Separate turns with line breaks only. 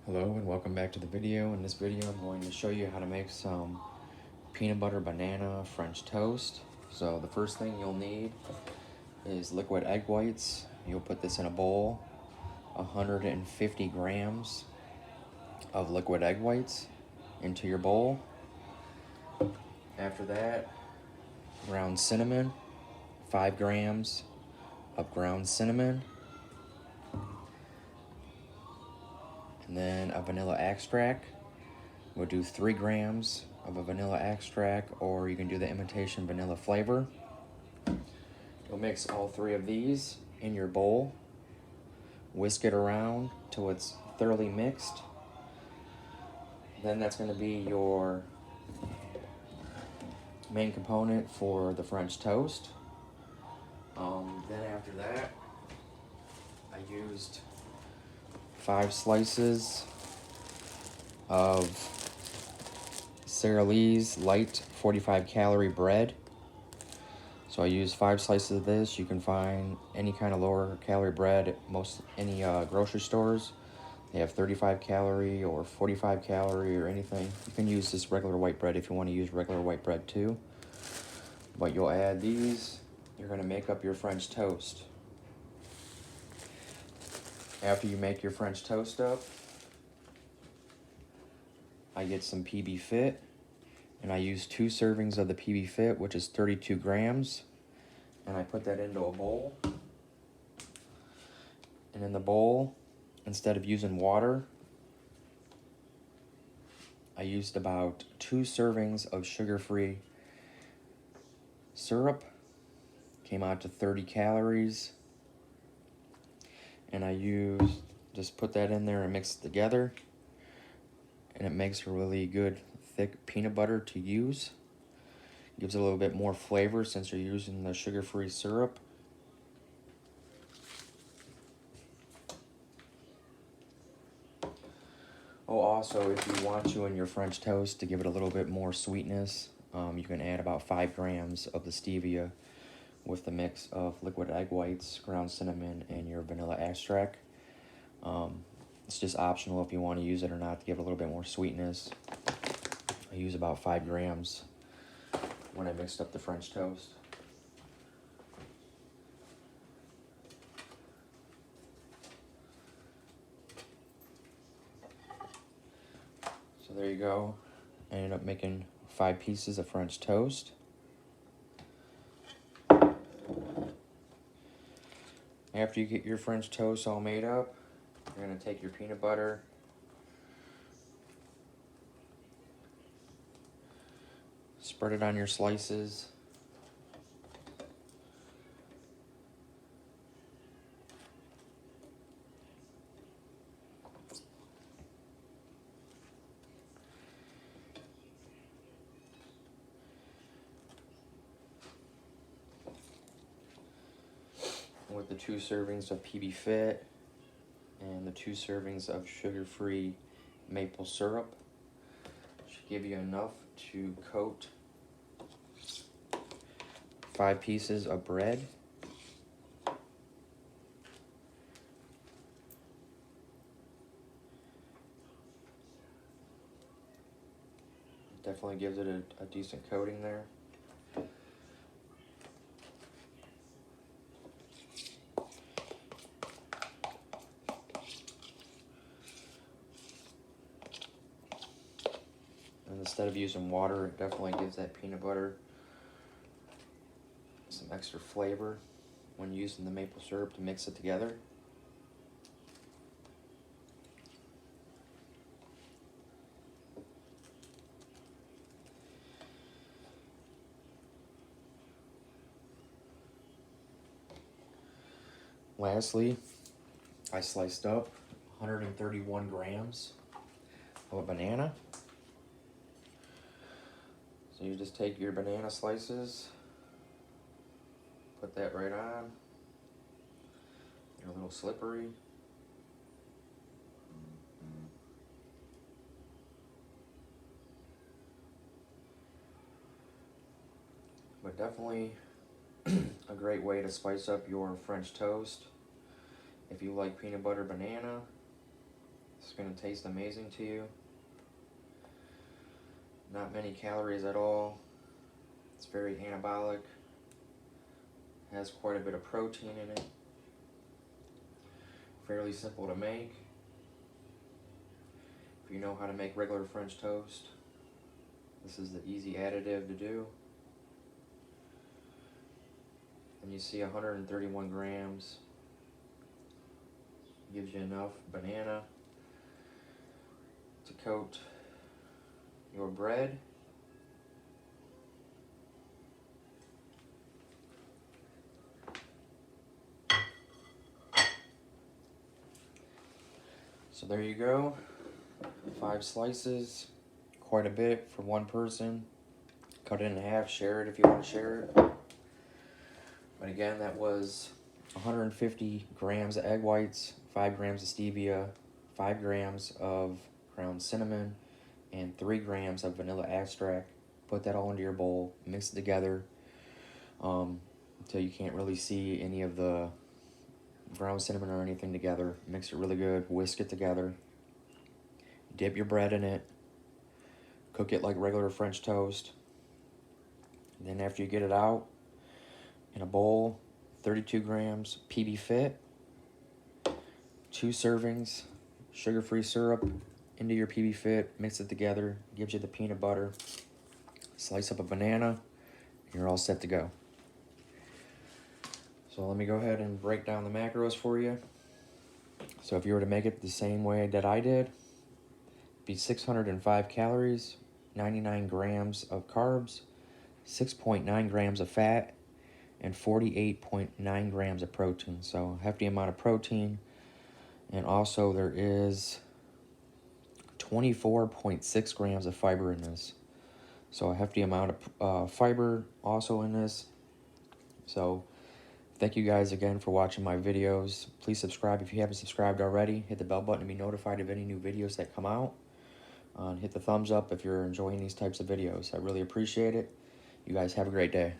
Hello and welcome back to the video. In this video I'm going to show you how to make some peanut butter banana French toast. So the first thing you'll need is liquid egg whites. You'll put this in a bowl, 150 grams of liquid egg whites into your bowl. After that, ground cinnamon, 5 grams of ground cinnamon, and then a vanilla extract. We'll do 3 grams of a vanilla extract, or you can do the imitation vanilla flavor. You'll mix all 3 of these in your bowl. Whisk it around till it's thoroughly mixed. Then that's going to be your main component for the French toast. Then after that, I used 5 slices of Sara Lee's light 45 calorie bread. So I use 5 slices of this. You can find any kind of lower calorie bread at any grocery stores. They have 35 calorie or 45 calorie or anything. You can use this regular white bread if you want to use regular white bread too. But you'll add these. You're going to make up your French toast. After you make your French toast up, I get some PB Fit, and I use 2 servings of the PB Fit, which is 32 grams, and I put that into a bowl. And in the bowl, instead of using water, I used about 2 servings of sugar-free syrup. Came out to 30 calories. And I just put that in there and mix it together. And it makes a really good thick peanut butter to use. Gives it a little bit more flavor since you're using the sugar-free syrup. Oh, also, if you want to in your French toast to give it a little bit more sweetness, you can add about 5 grams of the stevia with the mix of liquid egg whites, ground cinnamon, and your vanilla extract. It's just optional if you want to use it or not to give it a little bit more sweetness. I use about 5 grams when I mixed up the French toast. So there you go. I ended up making 5 pieces of French toast. After you get your French toast all made up, you're going to take your peanut butter, spread it on your slices, with the 2 servings of PB Fit and the 2 servings of sugar-free maple syrup. Should give you enough to coat 5 pieces of bread. Definitely gives it a decent coating there. And instead of using water, it definitely gives that peanut butter some extra flavor when using the maple syrup to mix it together. Lastly, I sliced up 131 grams of a banana. So you just take your banana slices, put that right on. They're a little slippery. But definitely a great way to spice up your French toast. If you like peanut butter banana, It's going to taste amazing to you. Not many calories at all. It's very anabolic. Has quite a bit of protein in it. Fairly simple to make. If you know how to make regular French toast, this is the easy additive to do. And you see 131 grams. Gives you enough banana to coat your bread. So there you go. 5 slices, quite a bit for one person. Cut it in half, share it if you want to share it. But again, that was 150 grams of egg whites, 5 grams of stevia, 5 grams of ground cinnamon, and 3 grams of vanilla extract. Put that all into your bowl, mix it together until you can't really see any of the ground cinnamon or anything together. Mix it really good, whisk it together. Dip your bread in it. Cook it like regular French toast. Then after you get it out, in a bowl, 32 grams PB Fit, 2 servings sugar-free syrup into your PB Fit, mix it together, gives you the peanut butter, slice up a banana, and you're all set to go. So let me go ahead and break down the macros for you. So if you were to make it the same way that I did, it'd be 605 calories, 99 grams of carbs, 6.9 grams of fat, and 48.9 grams of protein. So a hefty amount of protein. And also there is 24.6 grams of fiber in this. So a hefty amount of fiber also in this. So thank you guys again for watching my videos. Please subscribe if you haven't subscribed already. Hit the bell button to be notified of any new videos that come out. And hit the thumbs up if you're enjoying these types of videos. I really appreciate it. You guys have a great day.